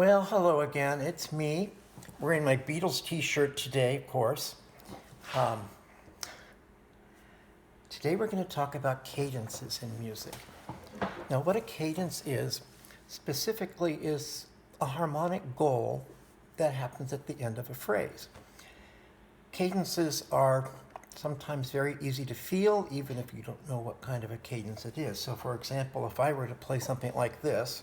Well, hello again. It's me. Wearing my Beatles t-shirt today, of course. Um, Today we're going to talk about cadences in music. Now, what a cadence is, specifically, is a harmonic goal that happens at the end of a phrase. Cadences are sometimes very easy to feel, even if you don't know what kind of a cadence it is. So, for example, if I were to play something like this,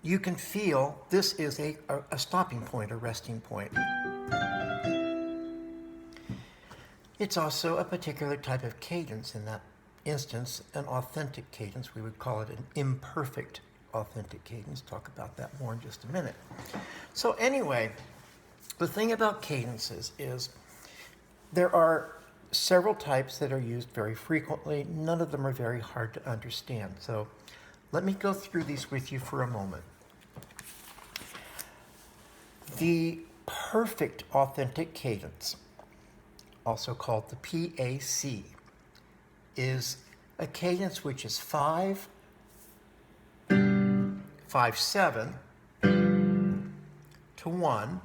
you can feel this is a stopping point, a resting point. It's also a particular type of cadence. In that instance, an authentic cadence. We would call it an imperfect authentic cadence. Talk about that more in just a minute. So anyway, the thing about cadences is there are several types that are used very frequently. None of them are very hard to understand. So let me go through these with you for a moment. The perfect authentic cadence, also called the PAC, is a cadence which is 5, 5/7 to 1,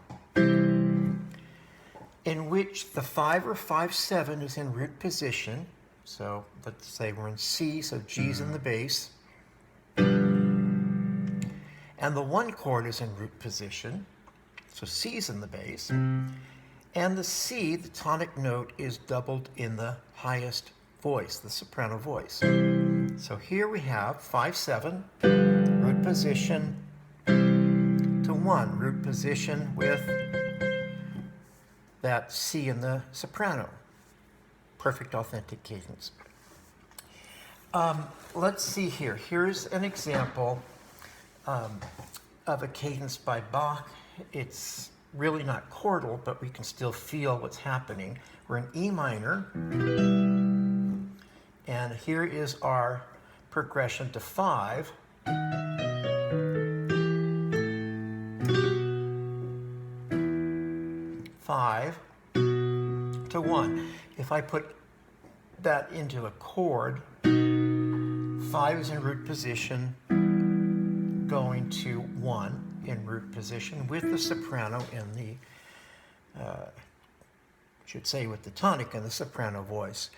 in which the 5 or 5/7 is in root position. So let's say we're in C, so G's in the bass. And the 1 chord is in root position, so C's in the bass. And the C, the tonic note, is doubled in the highest voice, the soprano voice. So here we have 5/7, root position to 1, root position with that C in the soprano. Perfect authentic cadence. Let's see here. Here's an example of a cadence by Bach. It's really not chordal, but we can still feel what's happening. We're in E minor, and here is our progression to 5. Five to 1. If I put that into a chord, 5 is in root position, going to 1 in root position with the soprano in the, should say with the tonic in the soprano voice.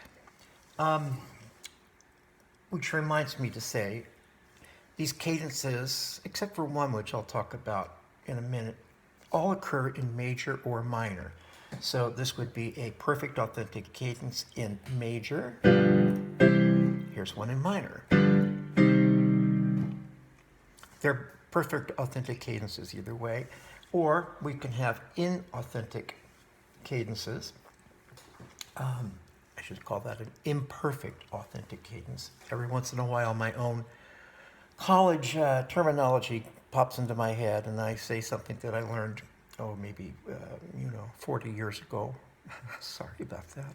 Which reminds me to say, these cadences, except for one which I'll talk about in a minute, all occur in major or minor. So this would be a perfect authentic cadence in major. Here's one in minor. They're perfect authentic cadences either way. Or we can have inauthentic cadences. I should call that an imperfect authentic cadence. Every once in a while, my own college terminology pops into my head, and I say something that I learned, maybe 40 years ago. Sorry about that.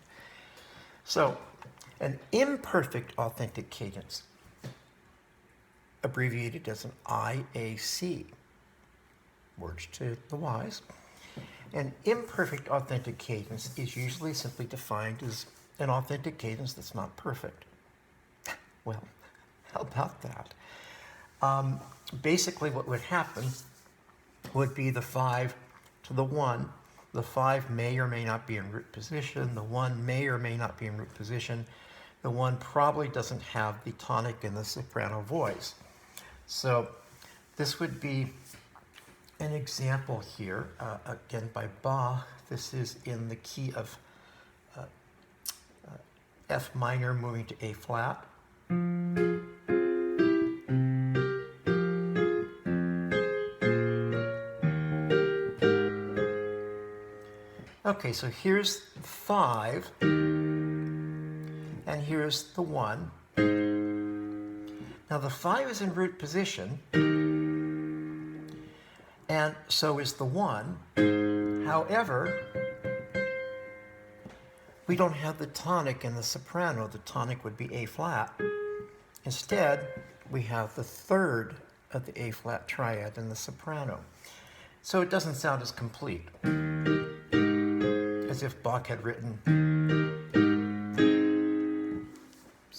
So, an imperfect authentic cadence, abbreviated as an IAC, words to the wise. An imperfect authentic cadence is usually simply defined as an authentic cadence that's not perfect. Well, how about that? Basically, what would happen would be the 5 to the 1. The 5 may or may not be in root position. The 1 may or may not be in root position. The 1 probably doesn't have the tonic in the soprano voice. So this would be an example here, again by Bach. This is in the key of F minor moving to A flat. Okay, so here's 5, and here's the 1. Now the 5 is in root position, and so is the 1. However, we don't have the tonic in the soprano. The tonic would be A flat. Instead, we have the 3rd of the A flat triad in the soprano. So it doesn't sound as complete, as if Bach had written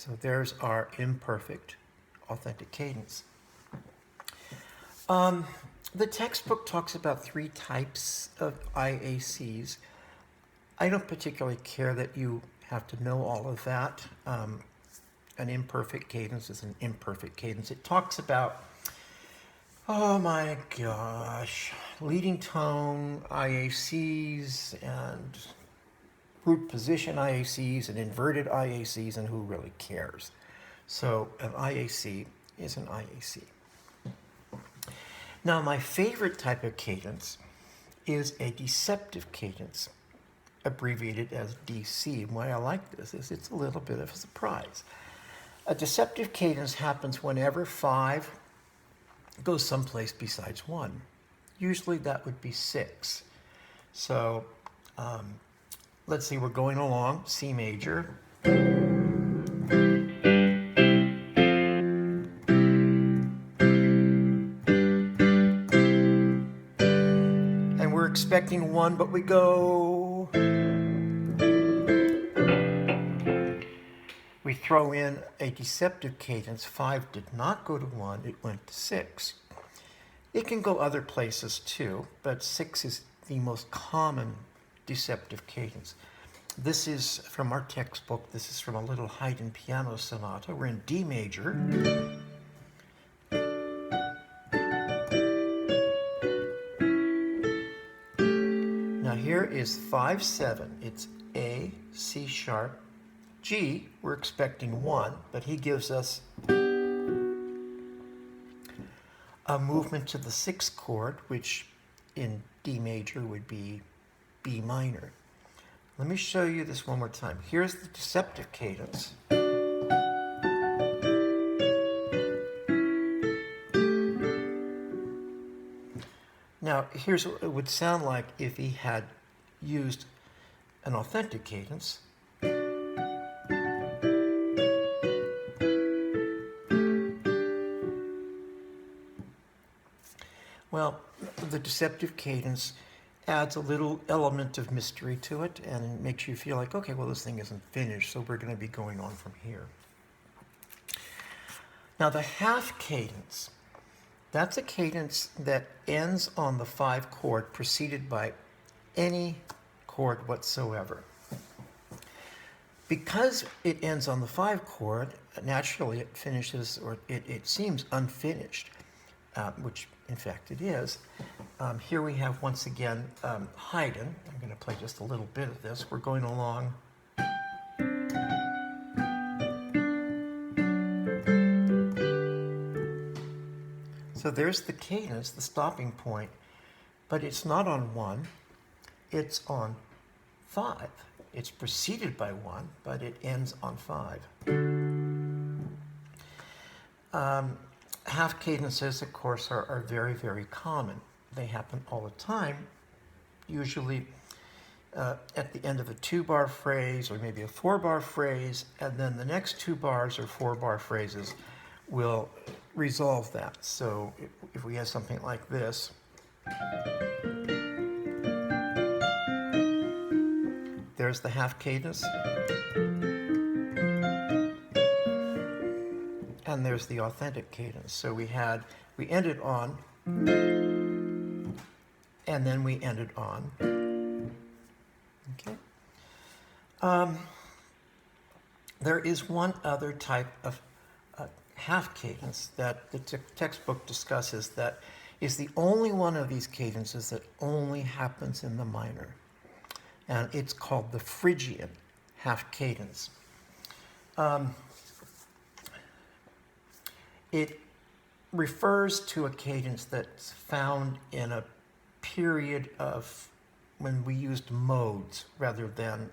So there's our imperfect authentic cadence. The textbook talks about 3 types of IACs. I don't particularly care that you have to know all of that. An imperfect cadence is an imperfect cadence. It talks about, oh my gosh, leading tone IACs and root position IACs and inverted IACs, and who really cares? So an IAC is an IAC. Now, my favorite type of cadence is a deceptive cadence, abbreviated as DC. And why I like this is it's a little bit of a surprise. A deceptive cadence happens whenever 5 goes someplace besides 1. Usually that would be 6. So let's see, we're going along, C major. And we're expecting 1, but we go. We throw in a deceptive cadence. 5 did not go to 1, it went to 6. It can go other places too, but 6 is the most common deceptive cadence. This is from our textbook. This is from a little Haydn piano sonata. We're in D major. Now here is 5-7. It's A, C sharp, G. We're expecting 1, but he gives us a movement to the 6th chord, which in D major would be B minor. Let me show you this one more time. Here's the deceptive cadence. Now, here's what it would sound like if he had used an authentic cadence. Well, the deceptive cadence adds a little element of mystery to it and makes you feel like, okay, well, this thing isn't finished, so we're going to be going on from here. Now, the half cadence, that's a cadence that ends on the 5 chord preceded by any chord whatsoever. Because it ends on the 5 chord, naturally it finishes, or it seems unfinished, which in fact it is. Here we have, once again, Haydn. I'm going to play just a little bit of this. We're going along. So there's the cadence, the stopping point, but it's not on 1, it's on 5. It's preceded by 1, but it ends on 5. Half cadences, of course, are very, very common. They happen all the time, usually at the end of a 2-bar phrase or maybe a 4-bar phrase, and then the next 2 bars or 4-bar phrases will resolve that. So if we have something like this, there's the half cadence, and there's the authentic cadence. So we ended on, and then we ended on. Okay. There is one other type of half cadence that the textbook discusses that is the only one of these cadences that only happens in the minor. And it's called the Phrygian half cadence. It refers to a cadence that's found in a period of when we used modes rather than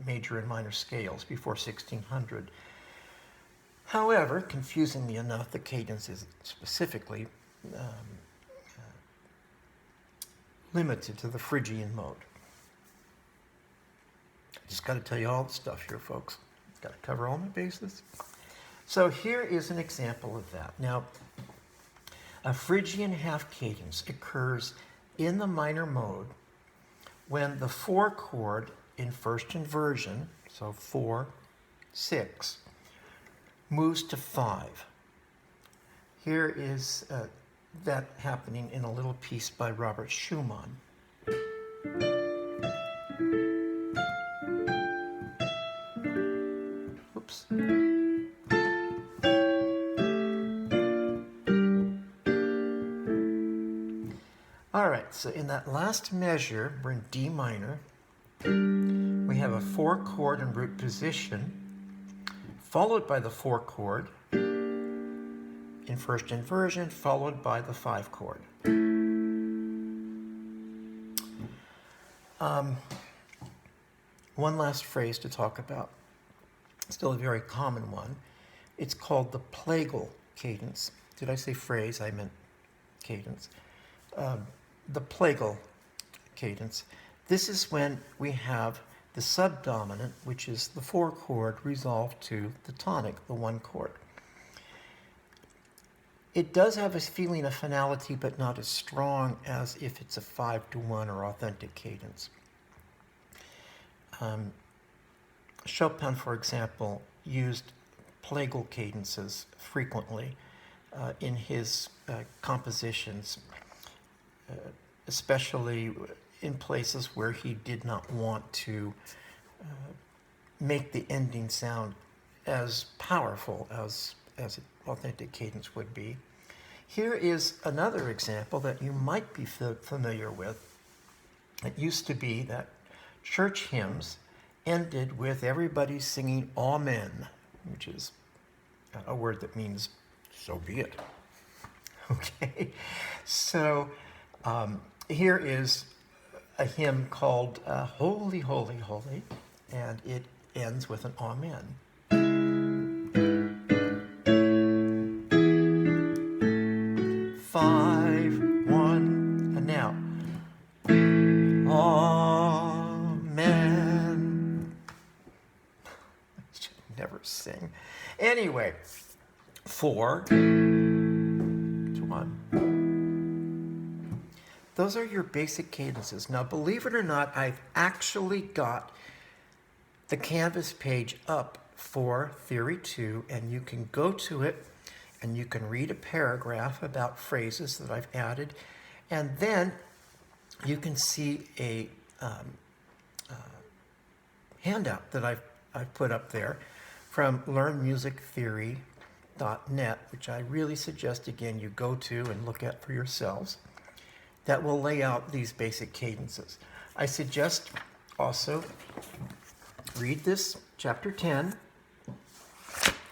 major and minor scales before 1600. However, confusingly enough, the cadence is specifically limited to the Phrygian mode. I just got to tell you all the stuff here, folks. Got to cover all my bases. So here is an example of that. Now, a Phrygian half cadence occurs in the minor mode when the 4 chord in first inversion, so 4, 6, moves to 5. Here is that happening in a little piece by Robert Schumann. Oops. All right, so in that last measure, we're in D minor. We have a 4 chord in root position, followed by the 4 chord in first inversion, followed by the 5 chord. One last phrase to talk about, still a very common one. It's called the plagal cadence. Did I say phrase? I meant cadence. The plagal cadence. This is when we have the subdominant, which is the 4 chord, resolved to the tonic, the 1 chord. It does have a feeling of finality, but not as strong as if it's a 5-to-1 or authentic cadence. Chopin, for example, used plagal cadences frequently in his compositions, especially in places where he did not want to make the ending sound as powerful as authentic cadence would be. Here is another example that you might be familiar with. It used to be that church hymns ended with everybody singing Amen, which is a word that means so be it. Okay, so here is a hymn called Holy, Holy, Holy, and it ends with an Amen. 5, 1, and now. Amen. I should never sing. Anyway, 4 to 1. Those are your basic cadences. Now, believe it or not, I've actually got the Canvas page up for Theory 2, and you can go to it and you can read a paragraph about phrases that I've added, and then you can see a handout that I've put up there from learnmusictheory.net, which I really suggest, again, you go to and look at for yourselves, that will lay out these basic cadences. I suggest also read this, chapter 10,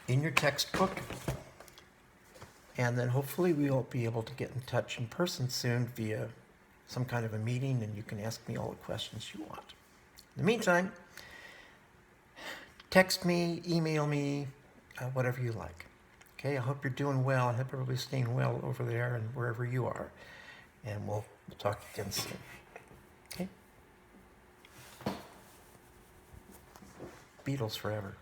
in your textbook, and then hopefully we'll be able to get in touch in person soon via some kind of a meeting, and you can ask me all the questions you want. In the meantime, text me, email me, whatever you like. Okay, I hope you're doing well. I hope everybody's staying well over there and wherever you are. And we'll talk again soon. Okay? Beatles forever.